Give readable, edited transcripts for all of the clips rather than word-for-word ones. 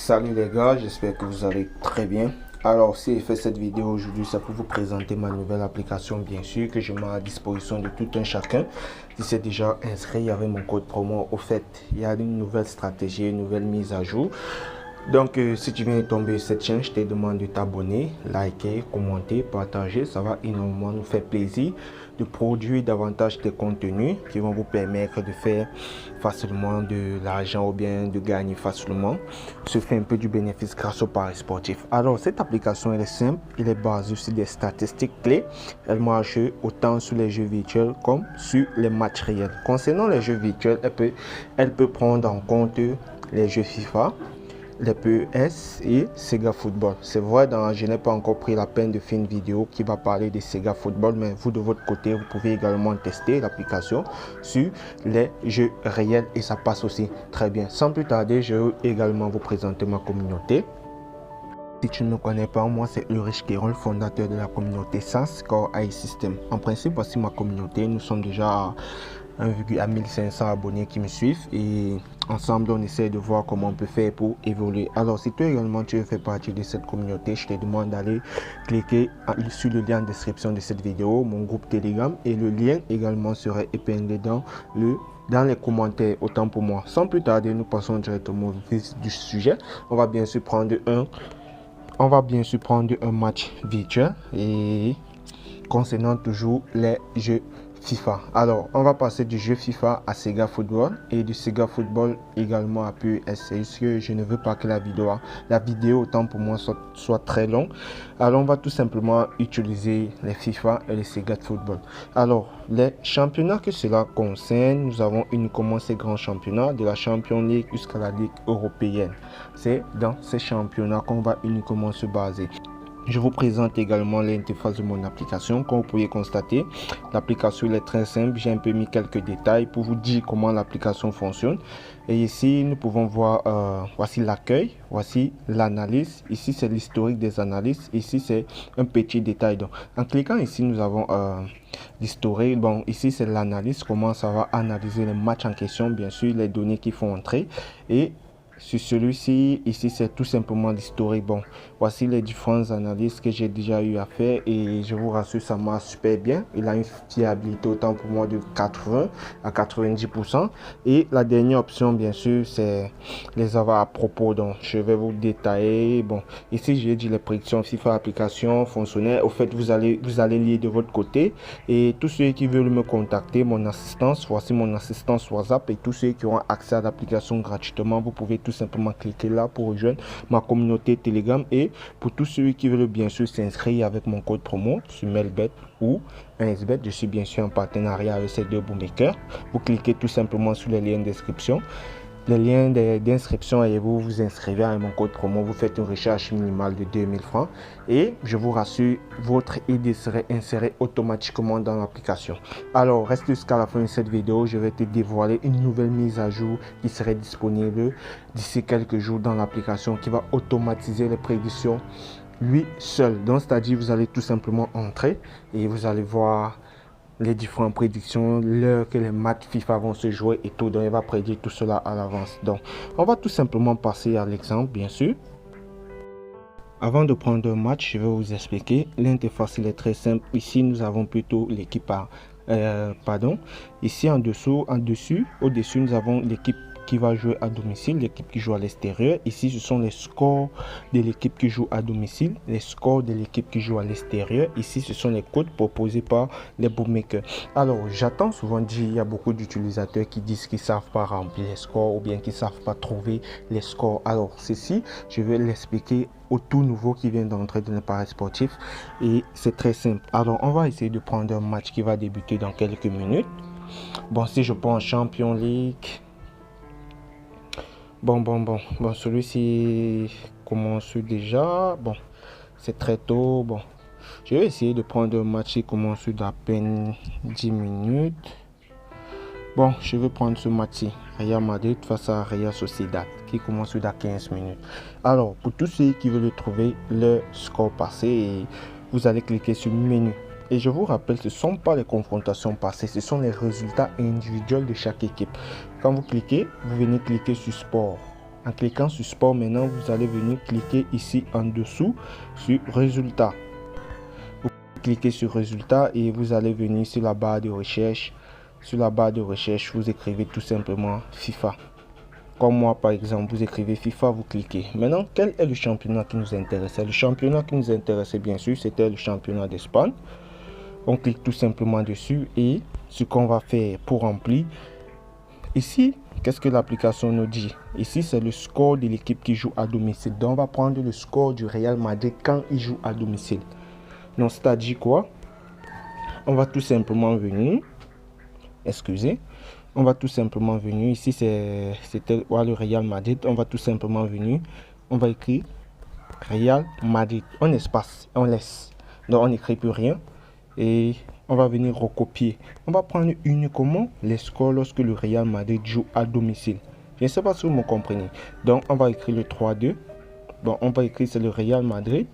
Salut les gars, j'espère que vous allez très bien. Alors si j'ai fait cette vidéo aujourd'hui, c'est pour vous présenter ma nouvelle application, bien sûr, que je mets à disposition de tout un chacun qui s'est déjà inscrit avec mon code promo. Au fait, il y a une nouvelle stratégie, une nouvelle mise à jour. Donc si tu viens de tomber sur cette chaîne, je te demande de t'abonner, liker, commenter, partager. Ça va énormément nous faire plaisir de produire davantage de contenus qui vont vous permettre de faire facilement de l'argent ou bien de gagner facilement, se fait un peu du bénéfice grâce au paris sportif. Alors cette application elle est simple, elle est basée sur des statistiques clés, elle marche autant sur les jeux virtuels comme sur les matchs réels. Concernant les jeux virtuels, elle peut prendre en compte les jeux FIFA, les PES et Sega Football. C'est vrai, je n'ai pas encore pris la peine de faire une vidéo qui va parler de Sega Football, mais vous de votre côté, vous pouvez également tester l'application sur les jeux réels et ça passe aussi très bien. Sans plus tarder, je vais également vous présenter ma communauté. Si tu ne me connais pas, moi c'est Ulrich Kéron, fondateur de la communauté SAS Core AI System. En principe, voici ma communauté. Nous sommes déjà à 1500 abonnés qui me suivent et ensemble on essaie de voir comment on peut faire pour évoluer. Alors si toi également tu veux faire partie de cette communauté, je te demande d'aller cliquer sur le lien en description de cette vidéo, mon groupe Telegram, et le lien également sera épinglé dans les commentaires, autant pour moi. Sans plus tarder, nous passons directement au vif du sujet. On va bien sûr prendre un match virtuel et concernant toujours les jeux FIFA. Alors, on va passer du jeu FIFA à Sega Football et du Sega Football également à PES. C'est juste que je ne veux pas que la vidéo autant pour moi soit très longue. Alors, on va tout simplement utiliser les FIFA et les Sega Football. Alors, les championnats que cela concerne, nous avons uniquement ces grands championnats de la Champions League jusqu'à la Ligue européenne. C'est dans ces championnats qu'on va uniquement se baser. Je vous présente également l'interface de mon application. Comme vous pouvez constater, l'application est très simple. J'ai un peu mis quelques détails pour vous dire comment l'application fonctionne. Et ici, nous pouvons voir, voici l'accueil, voici l'analyse. Ici, c'est l'historique des analyses. Ici, c'est un petit détail. Donc, en cliquant ici, nous avons l'historique. Bon, ici, c'est l'analyse. Comment ça va analyser les matchs en question, bien sûr, les données qui font entrer. Et sur celui-ci, ici c'est tout simplement l'historique. Bon, voici les différentes analyses que j'ai déjà eu à faire et je vous rassure, ça marche super bien. Il a une fiabilité autant pour moi de 80 à 90%. Et la dernière option, bien sûr, c'est les avoirs à propos. Donc, je vais vous détailler. Bon, ici j'ai dit les prédictions FIFA application fonctionnelle. Au fait, vous allez lire de votre côté. Et tous ceux qui veulent me contacter, mon assistance, voici mon assistance WhatsApp et tous ceux qui ont accès à l'application gratuitement, vous pouvez tout simplement cliquer là pour rejoindre ma communauté Telegram. Et pour tous ceux qui veulent bien sûr s'inscrire avec mon code promo sur Melbet ou 1xBet, je suis bien sûr en partenariat avec ces deux bookmakers. Vous cliquez tout simplement sur les liens de description. Les liens d'inscription et vous inscrivez avec mon code promo, vous faites une recherche minimale de 2000 francs et je vous rassure, votre ID serait inséré automatiquement dans l'application. Alors reste jusqu'à la fin de cette vidéo, je vais te dévoiler une nouvelle mise à jour qui serait disponible d'ici quelques jours dans l'application qui va automatiser les prédictions lui seul. Donc c'est-à-dire vous allez tout simplement entrer et vous allez voir les différentes prédictions, l'heure que les matchs FIFA vont se jouer et tout. Donc, il va prédire tout cela à l'avance. Donc, on va tout simplement passer à l'exemple, bien sûr. Avant de prendre un match, je vais vous expliquer. L'interface est très simple. Ici, nous avons plutôt l'équipe Ici, au-dessus, nous avons l'équipe qui va jouer à domicile, l'équipe qui joue à l'extérieur. Ici, ce sont les scores de l'équipe qui joue à domicile, les scores de l'équipe qui joue à l'extérieur. Ici, ce sont les codes proposés par les bookmakers. Alors, j'entends souvent dire, il y a beaucoup d'utilisateurs qui disent qu'ils ne savent pas remplir les scores ou bien qu'ils ne savent pas trouver les scores. Alors, ceci, je vais l'expliquer au tout nouveau qui vient d'entrer dans le paris sportif et c'est très simple. Alors, on va essayer de prendre un match qui va débuter dans quelques minutes. Bon, si je prends en Champions League, Bon, celui-ci commence déjà. Bon, c'est très tôt. Bon, je vais essayer de prendre un match qui commence d'à peine 10 minutes. Bon, je vais prendre ce match-ci. Real Madrid face à Real Sociedad qui commence d'à 15 minutes. Alors, pour tous ceux qui veulent trouver le score passé, vous allez cliquer sur menu. Et je vous rappelle, ce ne sont pas les confrontations passées, ce sont les résultats individuels de chaque équipe. Quand vous cliquez, vous venez cliquer sur sport. En cliquant sur sport, maintenant, vous allez venir cliquer ici en dessous sur résultats. Vous cliquez sur résultats et vous allez venir sur la barre de recherche. Sur la barre de recherche, vous écrivez tout simplement FIFA. Comme moi, par exemple, vous écrivez FIFA, vous cliquez. Maintenant, quel est le championnat qui nous intéressait? Le championnat qui nous intéressait, bien sûr, c'était le championnat d'Espagne. On clique tout simplement dessus et ce qu'on va faire pour remplir. Ici, qu'est-ce que l'application nous dit? Ici, c'est le score de l'équipe qui joue à domicile. Donc, on va prendre le score du Real Madrid quand il joue à domicile. Donc, c'est-à-dire quoi? On va tout simplement venir. Excusez. On va tout simplement venir. Ici, c'était le Real Madrid. On va tout simplement venir. On va écrire Real Madrid. On espace, on laisse. Donc, on n'écrit plus rien. Et on va venir recopier. On va prendre uniquement les scores lorsque le Real Madrid joue à domicile. Je ne sais pas si vous me comprenez. Donc, on va écrire le 3-2. Bon, on va écrire c'est le Real Madrid.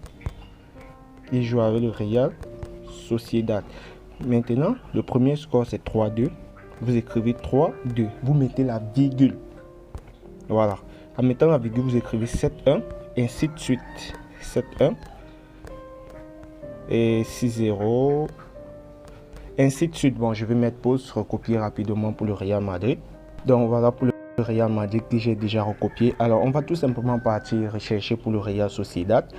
Il joue avec le Real Sociedad. Maintenant, le premier score c'est 3-2. Vous écrivez 3-2. Vous mettez la virgule. Voilà. En mettant la virgule, vous écrivez 7-1. Ainsi de suite. 7-1. Et 6-0. Ainsi de suite. Bon, je vais mettre pause, recopier rapidement pour le Real Madrid. Donc voilà pour le Real Madrid que j'ai déjà recopié. Alors, on va tout simplement partir rechercher pour le Real Sociedad.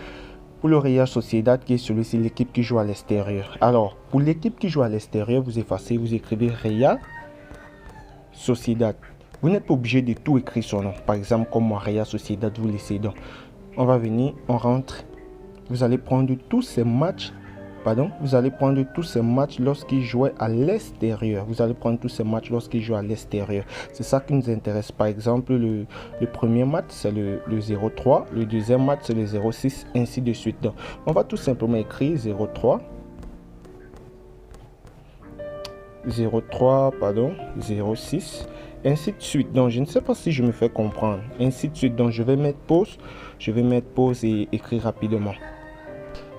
Pour le Real Sociedad, qui est celui-ci, l'équipe qui joue à l'extérieur. Alors, pour l'équipe qui joue à l'extérieur, vous effacez, vous écrivez Real Sociedad. Vous n'êtes pas obligé de tout écrire son nom. Par exemple, comme moi, Real Sociedad, vous laissez donc. On va venir, on rentre. Vous allez prendre tous ces matchs. Vous allez prendre tous ces matchs lorsqu'il jouait à l'extérieur. Vous allez prendre tous ces matchs lorsqu'il joue à l'extérieur. C'est ça qui nous intéresse. Par exemple, le premier match, c'est le 0-3. Le deuxième match, c'est le 0-6, ainsi de suite. Donc, on va tout simplement écrire 0-3. 0-6, ainsi de suite. Donc, je ne sais pas si je me fais comprendre. Ainsi de suite. Donc, je vais mettre pause. Je vais mettre pause et écrire rapidement.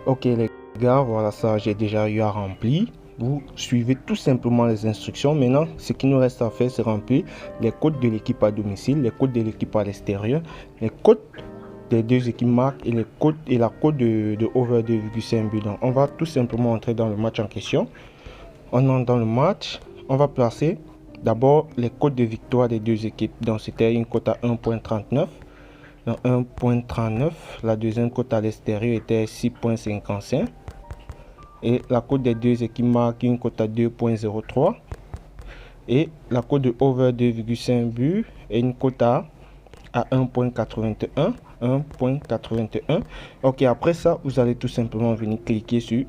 Ok, les gars, voilà ça, j'ai déjà eu à remplir. Vous suivez tout simplement les instructions. Maintenant, ce qui nous reste à faire, c'est remplir les codes de l'équipe à domicile, les codes de l'équipe à l'extérieur, les codes des deux équipes marques et les codes et la code de over 2,5 buts. Donc, on va tout simplement entrer dans le match en question. On entre dans le match. On va placer d'abord les codes de victoire des deux équipes. Donc, c'était une cote à 1.39. Dans 1.39, la deuxième cote à l'extérieur était 6.55 et la cote des deux équipes marque une cote à 2.03 et la cote de over 2,5 buts est une cote à 1.81. Ok, après ça, vous allez tout simplement venir cliquer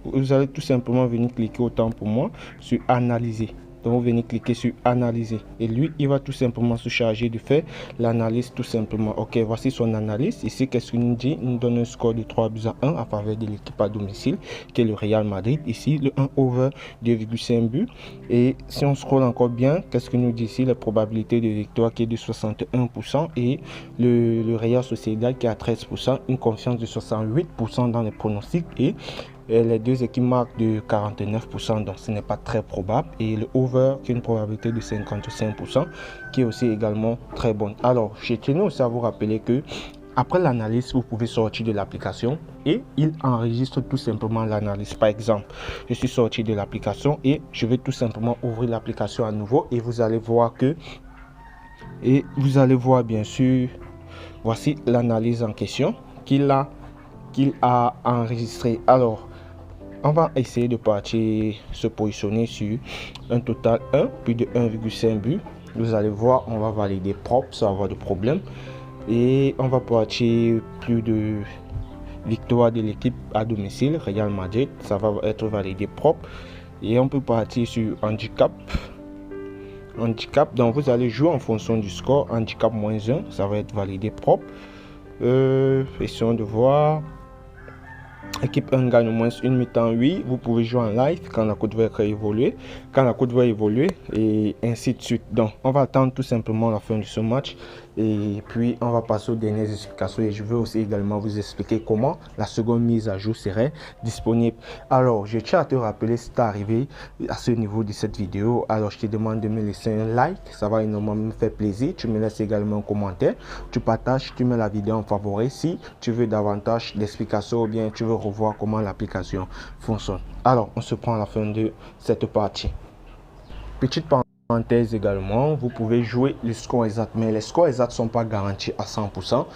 vous allez tout simplement venir cliquer autant pour moi sur analyser. Donc, vous venez cliquer sur analyser et lui, il va tout simplement se charger de faire l'analyse tout simplement. Ok, voici son analyse. Ici, qu'est-ce qu'il nous dit? Il nous donne un score de 3-1 en faveur de l'équipe à domicile, qui est le Real Madrid. Ici, le 1 over 2,5 buts. Et si on scrolle encore bien, qu'est-ce qu'il nous dit ici? La probabilité de victoire qui est de 61% et le Real Sociedad qui est à 13%, une confiance de 68% dans les pronostics et les deux équipes marquent de 49%, donc ce n'est pas très probable. Et le over qui a une probabilité de 55%, qui est aussi également très bonne. Alors, je tenais aussi à vous rappeler que après l'analyse, vous pouvez sortir de l'application et il enregistre tout simplement l'analyse. Par exemple, je suis sorti de l'application et je vais tout simplement ouvrir l'application à nouveau et vous allez voir bien sûr, voici l'analyse en question qu'il a enregistré. Alors, on va essayer de partir se positionner sur un total 1, plus de 1,5 but. Vous allez voir, on va valider propre sans avoir de problème. Et on va partir plus de victoire de l'équipe à domicile, Real Madrid. Ça va être validé propre. Et on peut partir sur handicap. Donc vous allez jouer en fonction du score. Handicap -1, ça va être validé propre. Essayons de voir. Équipe 1 gagne au moins une mi-temps, oui. Vous pouvez jouer en live quand la cote va évoluer. Et ainsi de suite. Donc, on va attendre tout simplement la fin de ce match. Et puis on va passer aux dernières explications et je vais aussi également vous expliquer comment la seconde mise à jour serait disponible. Alors je tiens à te rappeler, si tu es arrivé à ce niveau de cette vidéo, alors je te demande de me laisser un like, ça va énormément me faire plaisir. Tu me laisses également un commentaire, tu partages, tu mets la vidéo en favori si tu veux davantage d'explications ou bien tu veux revoir comment l'application fonctionne. Alors on se prend à la fin de cette partie. Petite parenthèse également, vous pouvez jouer les scores exacts, mais les scores exacts ne sont pas garantis à 100%.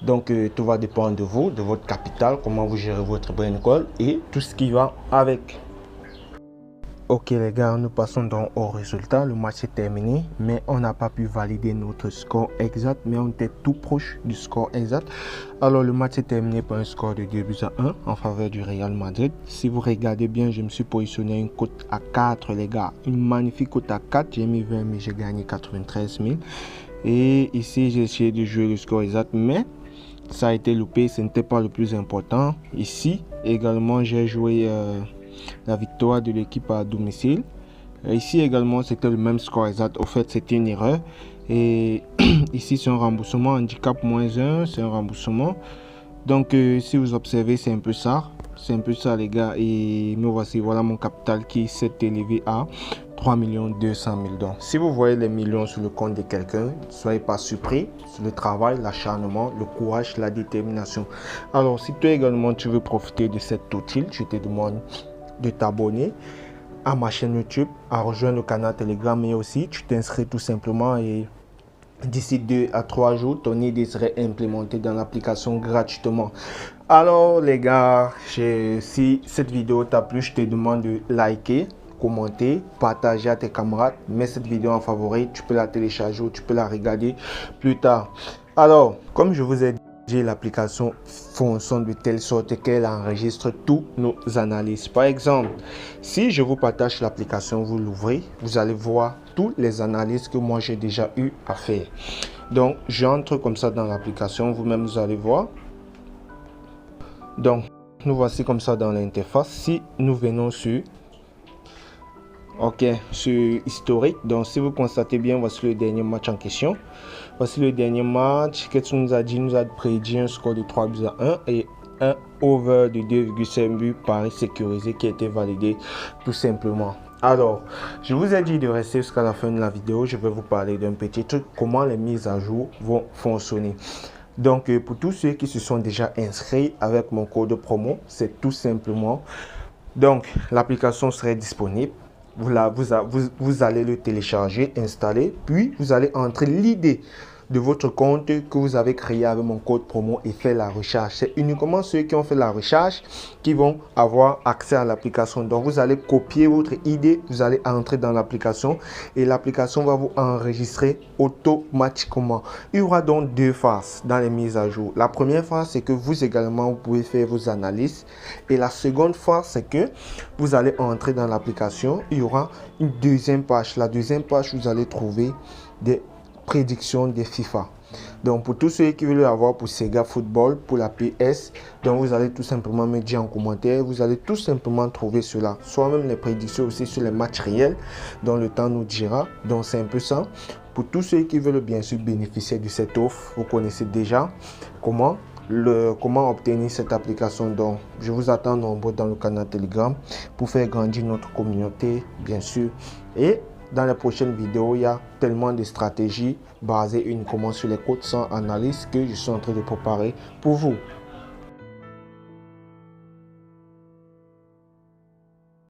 Donc tout va dépendre de vous, de votre capital, comment vous gérez votre brain call et tout ce qui va avec. Ok les gars, nous passons donc au résultat. Le match est terminé, mais on n'a pas pu valider notre score exact, mais on était tout proche du score exact. Alors le match est terminé par un score de 2-1 en faveur du Real Madrid. Si vous regardez bien, je me suis positionné à une cote à 4 les gars. Une magnifique cote à 4, j'ai mis 20 mais j'ai gagné 93 000. Et ici j'ai essayé de jouer le score exact, mais ça a été loupé, ce n'était pas le plus important. Ici également j'ai joué la victoire de l'équipe à domicile. Ici également c'était le même score exact. Au fait c'était une erreur. Et ici c'est un remboursement, handicap -1, c'est un remboursement. Donc si vous observez c'est un peu ça. C'est un peu ça les gars. Et me voici, voilà mon capital qui s'est élevé à 3 200 000. Donc si vous voyez les millions sur le compte de quelqu'un, ne soyez pas surpris. C'est le travail, l'acharnement, le courage, la détermination. Alors si toi également tu veux profiter de cet outil, je te demande de t'abonner à ma chaîne YouTube, à rejoindre le canal Telegram, mais aussi tu t'inscris tout simplement et d'ici 2 à 3 jours, ton idée serait implémentée dans l'application gratuitement. Alors les gars, si cette vidéo t'a plu, je te demande de liker, commenter, partager à tes camarades, mets cette vidéo en favori, tu peux la télécharger ou tu peux la regarder plus tard. Alors, comme je vous ai dit, l'application fonctionne de telle sorte qu'elle enregistre tous nos analyses. Par exemple, si je vous partage l'application, vous l'ouvrez, vous allez voir toutes les analyses que moi j'ai déjà eu à faire. Donc j'entre comme ça dans l'application, vous-même vous allez voir. Donc nous voici comme ça dans l'interface. Si nous venons sur sur historique, donc si vous constatez bien, voici le dernier match en question. Voici le dernier match. Qu'est-ce qu'on nous a dit? Nous a prédit un score de 3-1 et un over de 2,5 buts paris sécurisé qui a été validé tout simplement. Alors, je vous ai dit de rester jusqu'à la fin de la vidéo. Je vais vous parler d'un petit truc, comment les mises à jour vont fonctionner. Donc, pour tous ceux qui se sont déjà inscrits avec mon code promo, c'est tout simplement. Donc, l'application serait disponible. Vous allez le télécharger, installer, puis vous allez entrer l'idée de votre compte que vous avez créé avec mon code promo et faire la recherche. C'est uniquement ceux qui ont fait la recherche qui vont avoir accès à l'application. Donc vous allez copier votre idée, vous allez entrer dans l'application et l'application va vous enregistrer automatiquement. Il y aura donc deux phases dans les mises à jour. La première phase, c'est que vous également vous pouvez faire vos analyses et la seconde phase, c'est que vous allez entrer dans l'application. Il y aura une deuxième page. La deuxième page, vous allez trouver des prédiction des FIFA. Donc pour tous ceux qui veulent avoir pour Sega Football, pour la PS, donc vous allez tout simplement me dire en commentaire, vous allez tout simplement trouver cela, soit même les prédictions aussi sur les matchs réels dont le temps nous dira. Donc c'est un peu ça. Pour tous ceux qui veulent bien sûr bénéficier de cette offre, vous connaissez déjà comment obtenir cette application. Donc je vous attends nombreux dans le canal Telegram pour faire grandir notre communauté bien sûr. Et dans les prochaines vidéos, il y a tellement de stratégies basées uniquement sur les codes sans analyse que je suis en train de préparer pour vous.